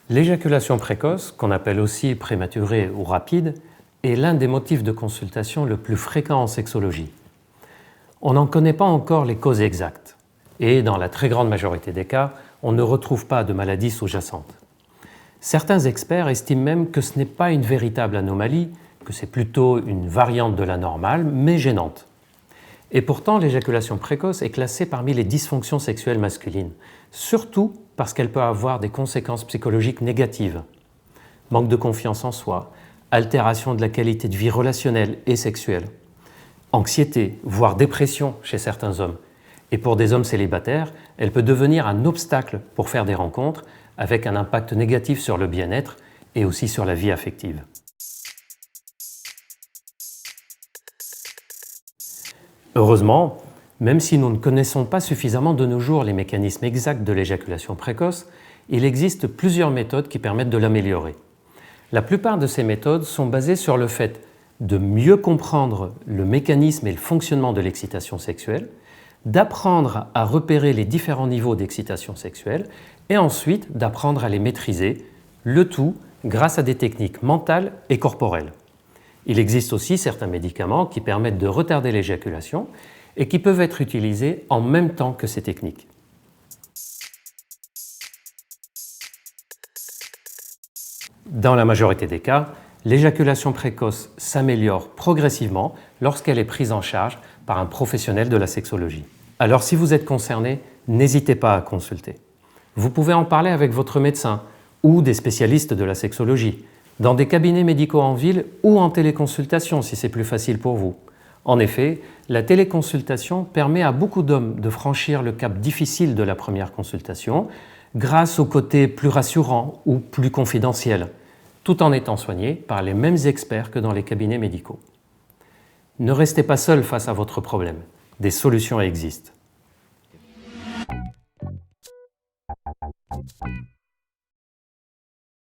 L'éjaculation précoce, qu'on appelle aussi prématurée ou rapide, est l'un des motifs de consultation le plus fréquent en sexologie. On n'en connaît pas encore les causes exactes et dans la très grande majorité des cas, on ne retrouve pas de maladie sous-jacente. Certains experts estiment même que ce n'est pas une véritable anomalie, que c'est plutôt une variante de la normale, mais gênante. Et pourtant, l'éjaculation précoce est classée parmi les dysfonctions sexuelles masculines, surtout parce qu'elle peut avoir des conséquences psychologiques négatives. Manque de confiance en soi, altération de la qualité de vie relationnelle et sexuelle, anxiété, voire dépression chez certains hommes. Et pour des hommes célibataires, elle peut devenir un obstacle pour faire des rencontres avec un impact négatif sur le bien-être et aussi sur la vie affective. Heureusement, même si nous ne connaissons pas suffisamment de nos jours les mécanismes exacts de l'éjaculation précoce, il existe plusieurs méthodes qui permettent de l'améliorer. La plupart de ces méthodes sont basées sur le fait de mieux comprendre le mécanisme et le fonctionnement de l'excitation sexuelle, d'apprendre à repérer les différents niveaux d'excitation sexuelle et ensuite d'apprendre à les maîtriser, le tout grâce à des techniques mentales et corporelles. Il existe aussi certains médicaments qui permettent de retarder l'éjaculation et qui peuvent être utilisés en même temps que ces techniques. Dans la majorité des cas, l'éjaculation précoce s'améliore progressivement lorsqu'elle est prise en charge par un professionnel de la sexologie. Alors si vous êtes concerné, n'hésitez pas à consulter. Vous pouvez en parler avec votre médecin ou des spécialistes de la sexologie, dans des cabinets médicaux en ville ou en téléconsultation si c'est plus facile pour vous. En effet, la téléconsultation permet à beaucoup d'hommes de franchir le cap difficile de la première consultation grâce au côté plus rassurant ou plus confidentiel, tout en étant soignés par les mêmes experts que dans les cabinets médicaux. Ne restez pas seul face à votre problème. Des solutions existent.